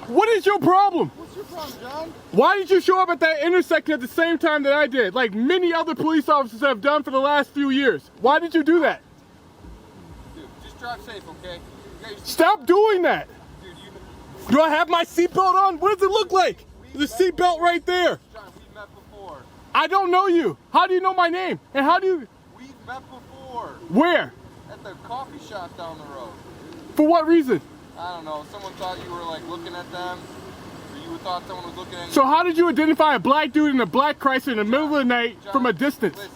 What is your problem? What's your problem, John? Why did you show up at that intersection at the same time that I did, like many other police officers have done for the last few years? Why did you do that? Dude, just drive safe, okay? Stop doing that. Dude, Do I have my seatbelt on? What does it look like? The seatbelt right there. John, we've met before. I don't know you. How do you know my name? And how do you... We've met before. Where? At the coffee shop down the road. For what reason? I don't know. Someone thought you were like looking at them. Or you thought someone was looking at you. So how did you identify a black dude in a black Chrysler in the middle of the night John, from a distance? Listen.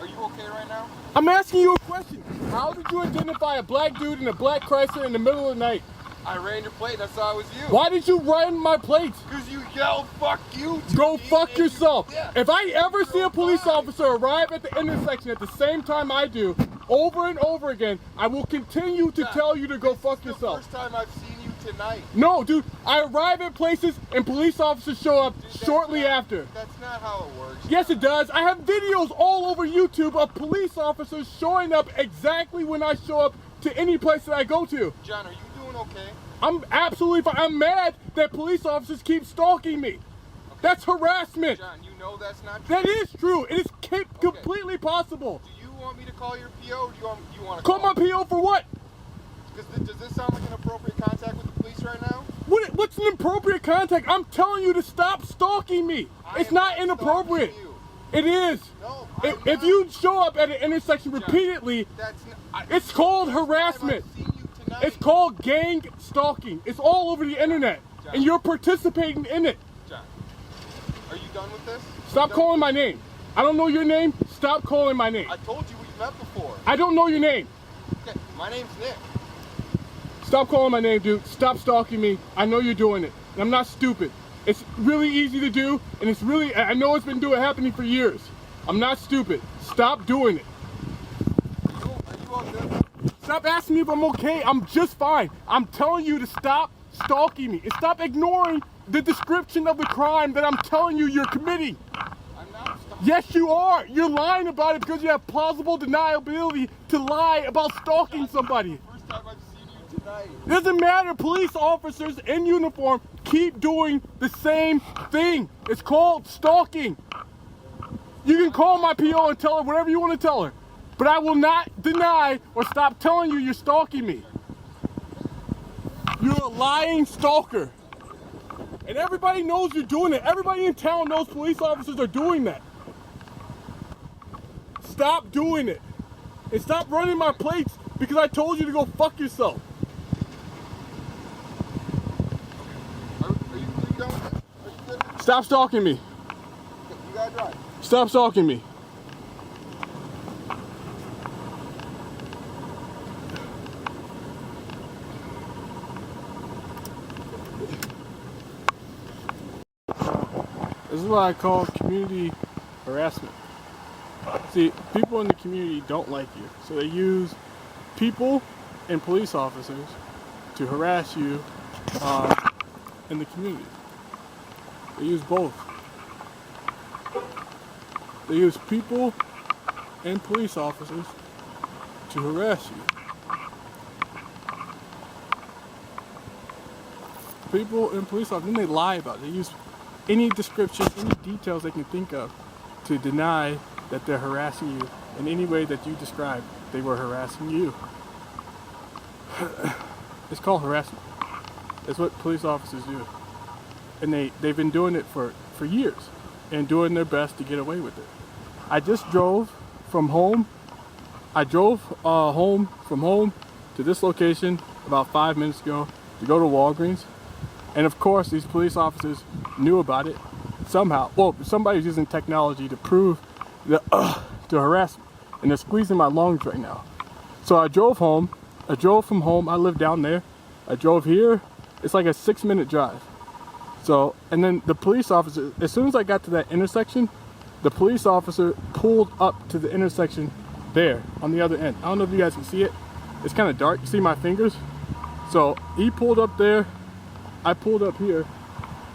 Are you okay right now? I'm asking you a question. How did you identify a black dude in a black Chrysler in the middle of the night? I ran your plate and I saw it was you. Why did you run my plates? Because you yelled, fuck you. Go fuck yourself. Yeah. If I ever see a police officer arrive at the intersection at the same time I do, over and over again, I will continue to tell you to go fuck yourself. This is the first time I've seen you tonight. No, dude, I arrive at places and police officers show up shortly after. That's not how it works. Yes, it does. I have videos all over YouTube of police officers showing up exactly when I show up to any place that I go to. John, are you doing okay? I'm absolutely fine. I'm mad that police officers keep stalking me. Okay. That's harassment. John, you know that's not true. That is true. It is completely possible. Do you want me to call your PO or do you want to call my PO for what? Does this sound like an appropriate contact with the police right now? What's an appropriate contact? I'm telling you to stop stalking me. It's not inappropriate. It is. No, if you show up at an intersection repeatedly, it's called harassment. It's called gang stalking. It's all over the internet, John, and you're participating in it. John, are you done with this? Stop calling my name. I don't know your name. Stop calling my name. I told you we've met before. I don't know your name. Okay, my name's Nick. Stop calling my name, dude. Stop stalking me. I know you're doing it, and I'm not stupid. It's really easy to do, and it's really, I know it's been happening for years. I'm not stupid. Stop doing it. Are you all good? Stop asking me if I'm okay. I'm just fine. I'm telling you to stop stalking me and stop ignoring the description of the crime that I'm telling you you're committing. I'm not stalking. Yes, you are. You're lying about it because you have plausible deniability to lie about stalking somebody. First time I've seen you tonight. Doesn't matter. Police officers in uniform keep doing the same thing. It's called stalking. You can call my PO and tell her whatever you want to tell her. But I will not deny or stop telling you you're stalking me. You're a lying stalker. And everybody knows you're doing it. Everybody in town knows police officers are doing that. Stop doing it. And stop running my plates because I told you to go fuck yourself. Are you done with this? Are you good? Stop stalking me. You gotta drive. Stop stalking me. This is what I call community harassment. See, people in the community don't like you, so they use people and police officers to harass you in the community. They use both. They use people and police officers to harass you. People and police officers, then they lie about it. They use any description, any details they can think of to deny that they're harassing you in any way that you described they were harassing you. It's called harassment. It's what police officers do. And they've been doing it for years and doing their best to get away with it. I just drove from home. I drove home from home to this location about 5 minutes ago to go to Walgreens. And of course, these police officers knew about it somehow. Well, somebody's using technology to prove to harass me. And they're squeezing my lungs right now. So I drove home. I drove from home. I live down there. I drove here. It's like a 6-minute drive. So, and then the police officer, as soon as I got to that intersection, the police officer pulled up to the intersection there on the other end. I don't know if you guys can see it. It's kind of dark. You see my fingers? So he pulled up there. I pulled up here,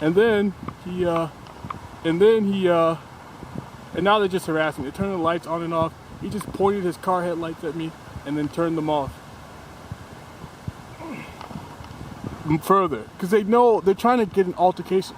and then and now they're just harassing me. They're turning the lights on and off. He just pointed his car headlights at me and then turned them off. further because they know they're trying to get an altercation.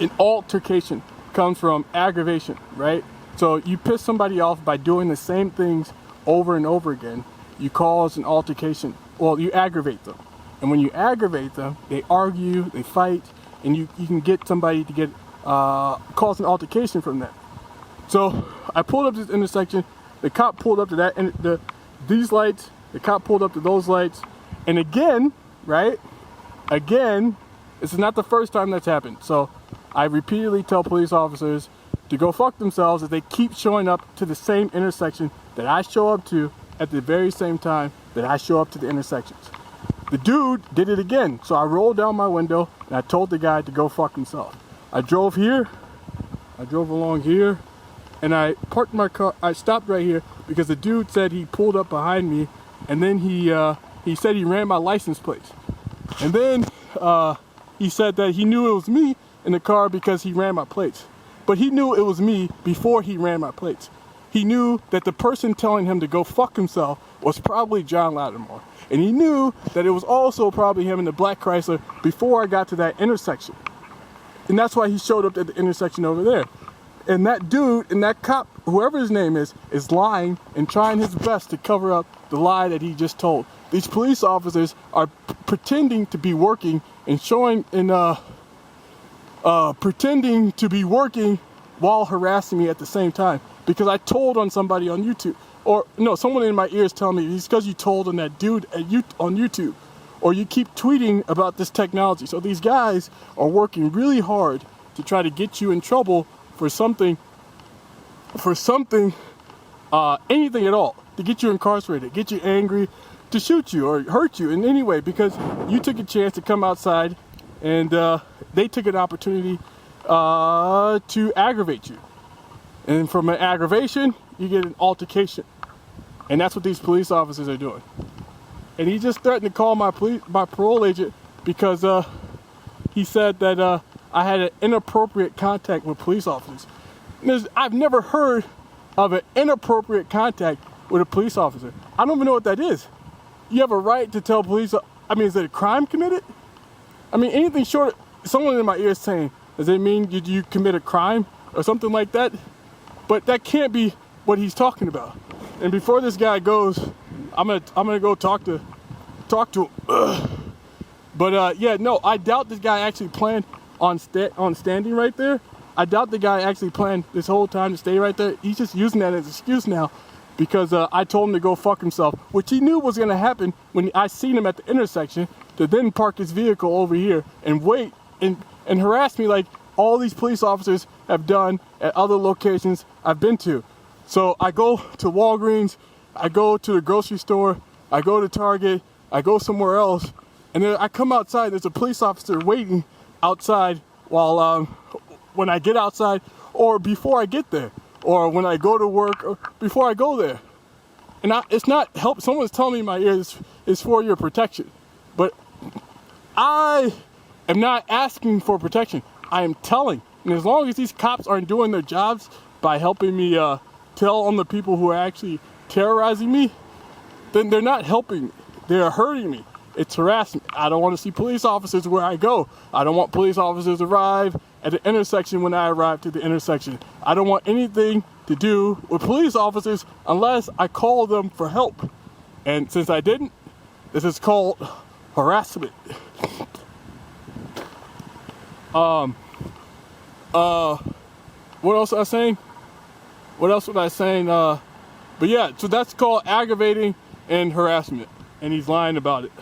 An altercation comes from aggravation, right? So you piss somebody off by doing the same things over and over again. You cause an altercation. Well, you aggravate them. And when you aggravate them, they argue, they fight, and you can get somebody to get cause an altercation from that. So I pulled up this intersection. The cop pulled up to that, and these lights. The cop pulled up to those lights, and again, right? Again, this is not the first time that's happened. So I repeatedly tell police officers to go fuck themselves if they keep showing up to the same intersection that I show up to at the very same time that I show up to the intersections. The dude did it again, so I rolled down my window and I told the guy to go fuck himself. I drove here, I drove along here, and I parked my car. I stopped right here because the dude said he pulled up behind me, and then he said he ran my license plates. And then he said that he knew it was me in the car because he ran my plates. But he knew it was me before he ran my plates. He knew that the person telling him to go fuck himself was probably John Lattimore. And he knew that it was also probably him in the black Chrysler before I got to that intersection. And that's why he showed up at the intersection over there. And that dude and that cop, whoever his name is lying and trying his best to cover up the lie that he just told. These police officers are pretending to be working and showing and pretending to be working while harassing me at the same time. Because I told on somebody on YouTube. Or, no, someone in my ears telling me, it's because you told on that dude on YouTube. Or you keep tweeting about this technology. So these guys are working really hard to try to get you in trouble for something, anything at all. To get you incarcerated, get you angry, to shoot you or hurt you in any way. Because you took a chance to come outside and they took an opportunity to aggravate you. And from an aggravation, you get an altercation. And that's what these police officers are doing. And he just threatened to call my parole agent because he said that I had an inappropriate contact with police officers. I've never heard of an inappropriate contact with a police officer. I don't even know what that is. You have a right to tell police, is it a crime committed? Anything short, someone in my ear is saying, does it mean you commit a crime or something like that? But that can't be what he's talking about. And before this guy goes, I'm gonna go talk to him. But yeah, no, I doubt this guy actually planned on standing right there. I doubt the guy actually planned this whole time to stay right there. He's just using that as an excuse now because I told him to go fuck himself, which he knew was gonna happen when I seen him at the intersection, to then park his vehicle over here and wait and harass me like all these police officers have done at other locations I've been to. So I go to Walgreens, I go to the grocery store, I go to Target, I go somewhere else, and then I come outside, there's a police officer waiting outside while when I get outside or before I get there, or when I go to work or before I go there. And it's not help. Someone's telling me in my ears it's for your protection, but I am not asking for protection. I am telling. And as long as these cops aren't doing their jobs by helping me tell on the people who are actually terrorizing me, then they're not helping me. They're hurting me. It's harassment. I don't want to see police officers where I go. I don't want police officers to arrive at the intersection when I arrive to the intersection. I don't want anything to do with police officers unless I call them for help. And since I didn't, this is called harassment. What else was I saying? But yeah, so that's called aggravating and harassment. And he's lying about it.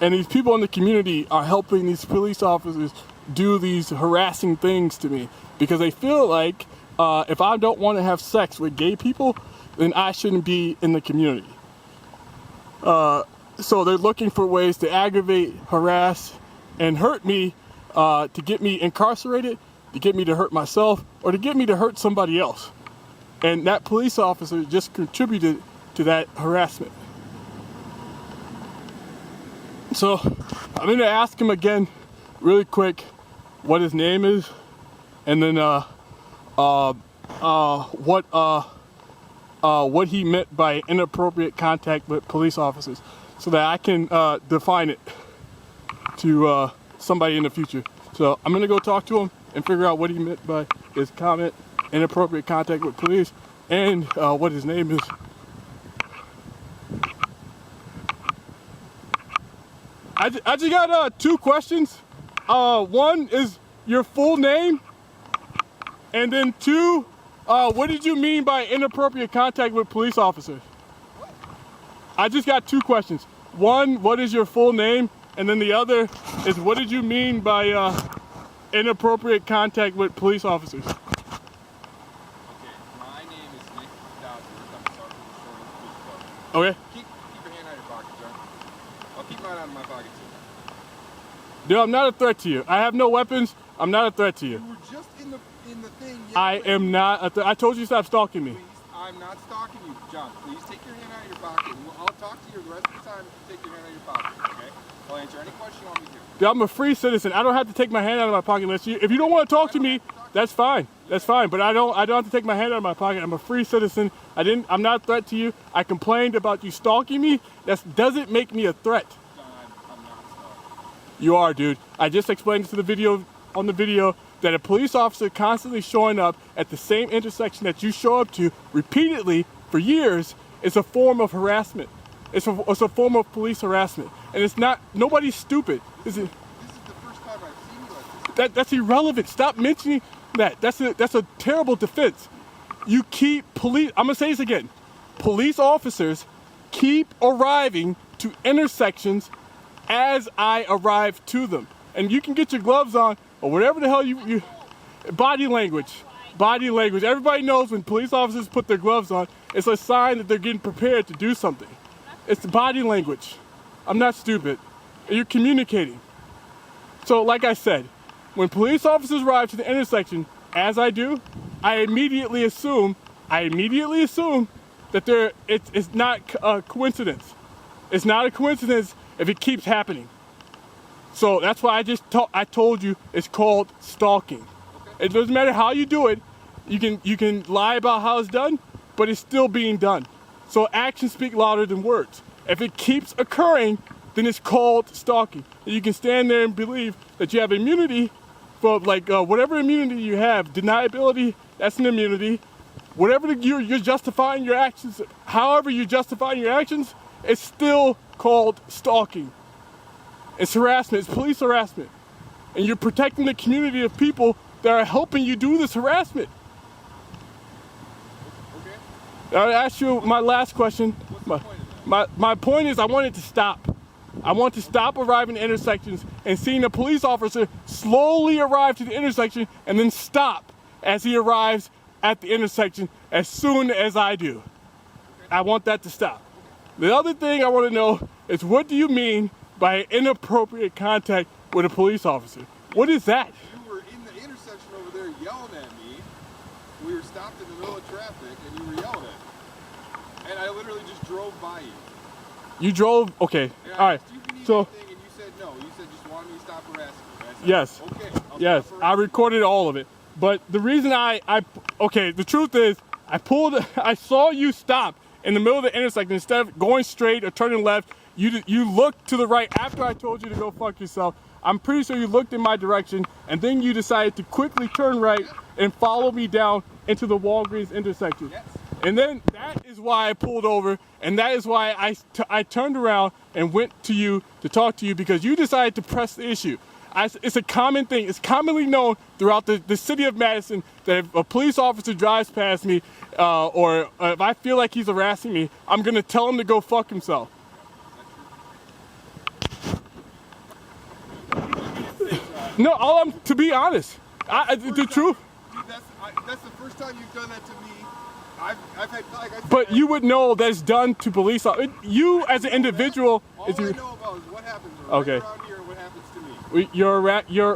And these people in the community are helping these police officers do these harassing things to me because they feel like if I don't want to have sex with gay people, then I shouldn't be in the community. So they're looking for ways to aggravate, harass, and hurt me to get me incarcerated, to get me to hurt myself, or to get me to hurt somebody else. And that police officer just contributed to that harassment. So I'm going to ask him again really quick what his name is, and then what he meant by inappropriate contact with police officers, so that I can define it. to somebody in the future. So I'm gonna go talk to him and figure out what he meant by his comment, inappropriate contact with police, and what his name is. I just got 2 questions. One is your full name, and then 2, what did you mean by inappropriate contact with police officers? I just got 2 questions. One, what is your full name? And then the other is, what did you mean by inappropriate contact with police officers? Okay, my name is Nick Dodger. I'm Sergeant of the Shorewood Police Department. Okay. Keep your hand out of your pocket, John. I'll keep mine out of my pocket too. Dude, I'm not a threat to you. I have no weapons. I'm not a threat to you. You were just in the thing. I am not a threat. I told you to stop stalking me. Please, I'm not stalking you, John. Please take your hand out of your pocket. I'll talk to you the rest of the time if you take your hand out of your pocket, okay? I'll answer any question you want me to. Dude, I'm a free citizen. I don't have to take my hand out of my pocket unless you. If you don't want to talk to me, that's fine. That's fine. But I don't have to take my hand out of my pocket. I'm a free citizen. I'm not a threat to you. I complained about you stalking me. That doesn't make me a threat. John, I'm not stalking. You are, dude. I just explained to the video that a police officer constantly showing up at the same intersection that you show up to repeatedly for years is a form of harassment. It's a form of police harassment. And it's not, nobody's stupid. This is the first time I've seen you like this. That's irrelevant. Stop mentioning that. That's a terrible defense. You keep I'm gonna say this again. Police officers keep arriving to intersections as I arrive to them. And you can get your gloves on or whatever the hell you body language. Body language. Everybody knows when police officers put their gloves on, it's a sign that they're getting prepared to do something. It's body language. I'm not stupid. You're communicating. So like I said, when police officers arrive to the intersection, as I do, I immediately assume that it's not a coincidence. It's not a coincidence if it keeps happening. So that's why I told you it's called stalking. It doesn't matter how you do it. You can lie about how it's done, but it's still being done. So actions speak louder than words. If it keeps occurring, then it's called stalking. And you can stand there and believe that you have immunity for whatever immunity you have. Deniability, that's an immunity. Whatever you're justifying your actions, however you're justifying your actions, it's still called stalking. It's harassment. It's police harassment. And you're protecting the community of people that are helping you do this harassment. Okay. I'll ask you my last question. What's the point of that? My point is I want it to stop. I want to stop arriving at intersections and seeing a police officer slowly arrive to the intersection and then stop as he arrives at the intersection as soon as I do. I want that to stop. The other thing I want to know is, what do you mean by inappropriate contact with a police officer? What is that? You were in the intersection over there yelling at me. We were stopped in the middle of traffic and you were yelling at me. And I literally just drove by you. You drove? Okay. And All right. asked you if you need So, anything, and you said no. You said just wanted me to stop harassing you. I said, yes. Okay. I'll Yes, stop I harassing recorded all of it. But the reason the truth is, I saw you stop in the middle of the intersection. Instead of going straight or turning left, you looked to the right after I told you to go fuck yourself. I'm pretty sure you looked in my direction, and then you decided to quickly turn right and follow me down into the Walgreens intersection. Yes. And then that is why I pulled over, and that is why I turned around and went to you to talk to you, because you decided to press the issue. It's a common thing. It's commonly known throughout the city of Madison that if a police officer drives past me or if I feel like he's harassing me, I'm going to tell him to go fuck himself. No, to be honest, the truth. Dude, that's the first time you've done that to me. I've had, like I said, But you would know that it's done to police officers. You as an individual. All I know about is what happens right around here and what happens to me. Your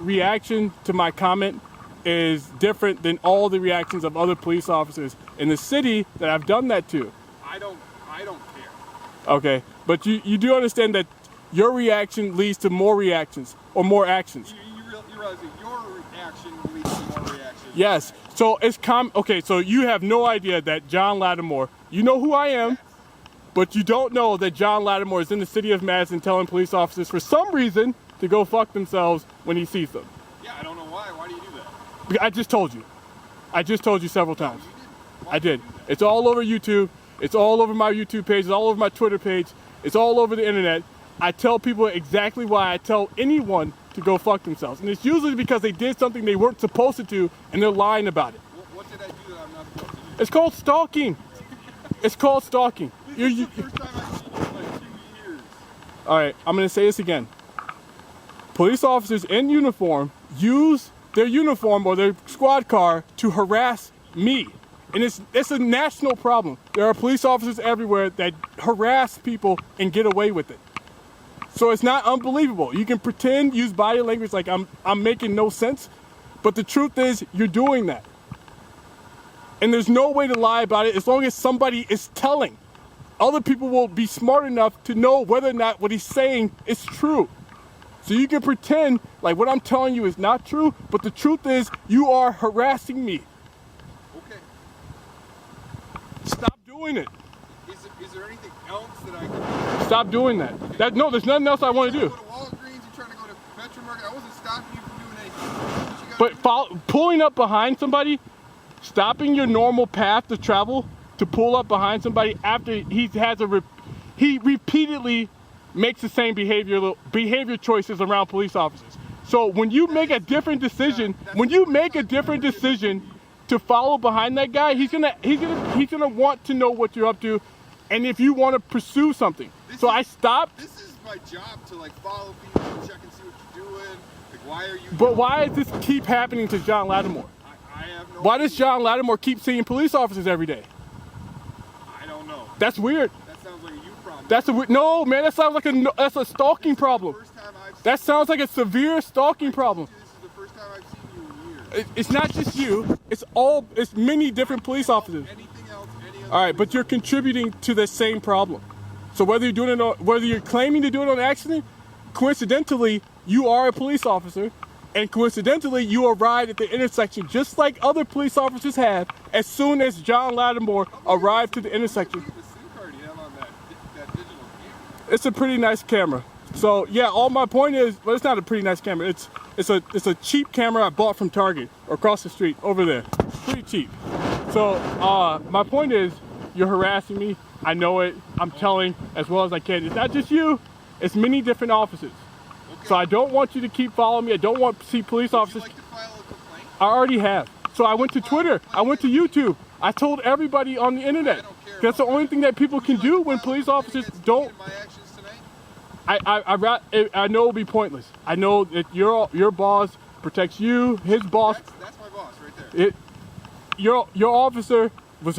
reaction to my comment is different than all the reactions of other police officers in the city that I've done that to. I don't care. Okay, but you do understand that your reaction leads to more reactions or more actions. You realize that your reaction leads to more reactions. Yes. So it's okay, so you have no idea that John Lattimore, you know who I am, but you don't know that John Lattimore is in the city of Madison telling police officers for some reason to go fuck themselves when he sees them. Yeah, I don't know why. Why do you do that? I just told you. I just told you several times. You didn't. Why I do you did. do that? It's all over YouTube. It's all over my YouTube page. It's all over my Twitter page. It's all over the internet. I tell people exactly why I tell anyone to go fuck themselves. And it's usually because they did something they weren't supposed to do and they're lying about it. What did I do that I'm not supposed to do? It's called stalking. It's called stalking. This is the first time I've seen you in like 2 years. All right, I'm going to say this again. Police officers in uniform use their uniform or their squad car to harass me. And it's a national problem. There are police officers everywhere that harass people and get away with it. So it's not unbelievable. You can pretend, use body language like I'm making no sense, but the truth is you're doing that. And there's no way to lie about it as long as somebody is telling. Other people will be smart enough to know whether or not what he's saying is true. So you can pretend like what I'm telling you is not true, but the truth is you are harassing me. Okay. Stop doing it. Is there anything else that I can do? Stop doing that. No, there's nothing else I want to You're do. trying to go to Walgreens, you're trying to go to Metro Market. I wasn't stopping you from doing anything. But pulling up behind somebody, stopping your normal path to travel to pull up behind somebody after he repeatedly makes the same behavior choices around police officers. So when you make a different decision, to follow behind that guy, he's gonna want to know what you're up to, and if you want to pursue something. So I stopped. This is my job to like follow people, check and see what you're doing. Like, why are you? But why does this keep happening to John Lattimore? I have no. Why does John Lattimore keep seeing police officers every day? I don't know. That's weird. That sounds like a you problem. No, man. That sounds like that's a stalking problem. First time I've seen That sounds like a severe stalking problem. This is the first time I've seen you in years. It's not just you. It's many different police officers. Anything else? Any other All right, but you're contributing to the same problem. So whether you're claiming to do it on accident, coincidentally, you are a police officer, and coincidentally, you arrived at the intersection just like other police officers have as soon as John Lattimore arrived to the intersection. The SIM card you have on that digital camera. It's a pretty nice camera. So yeah, all my point is, well, it's not a pretty nice camera. It's a cheap camera I bought from Target across the street over there. Pretty cheap. So my point is, you're harassing me. I know it. I'm telling as well as I can. It's not just you. It's many different officers. Okay. So I don't want you to keep following me. I don't want to see police officers. Would you like to file a complaint? I already have. So I went to Twitter. I went to YouTube. I told everybody on the internet. That's the only thing that people can do when police officers don't. My actions tonight? I know it'll be pointless. I know that your boss protects you. His boss. That's my boss right there. Your officer was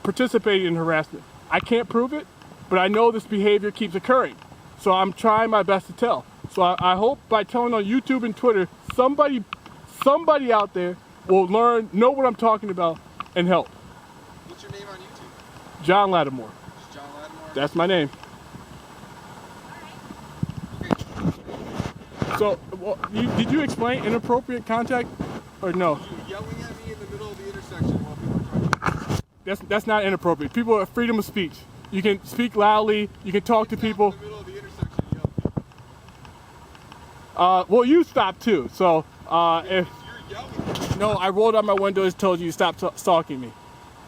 participating in harassment. I can't prove it, but I know this behavior keeps occurring. So I'm trying my best to tell. So I hope by telling on YouTube and Twitter, somebody out there will know what I'm talking about and help. What's your name on YouTube? John Lattimore. Just John Lattimore? That's my name. Okay. So, did you explain inappropriate contact or no? You're yelling at me in the middle of the intersection while people are talking. That's not inappropriate. People have freedom of speech. You can speak loudly. You can talk to people. In the middle of the intersection, yelling. Well, you stopped too. So if You're yelling. no, I rolled out my window and told you to stop stalking me.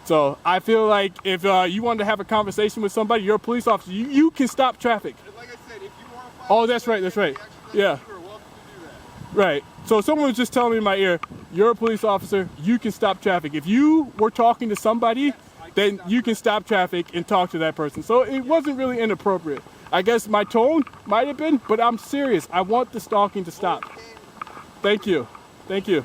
So I feel like if you wanted to have a conversation with somebody, you're a police officer. You can stop traffic. And like I said, if you want to Oh, that's right. That's right. Yeah. you are welcome to do that. Right. So someone was just telling me in my ear, you're a police officer, you can stop traffic. If you were talking to somebody, then you can stop traffic and talk to that person. So it wasn't really inappropriate. I guess my tone might have been, but I'm serious. I want the stalking to stop. Thank you. Thank you.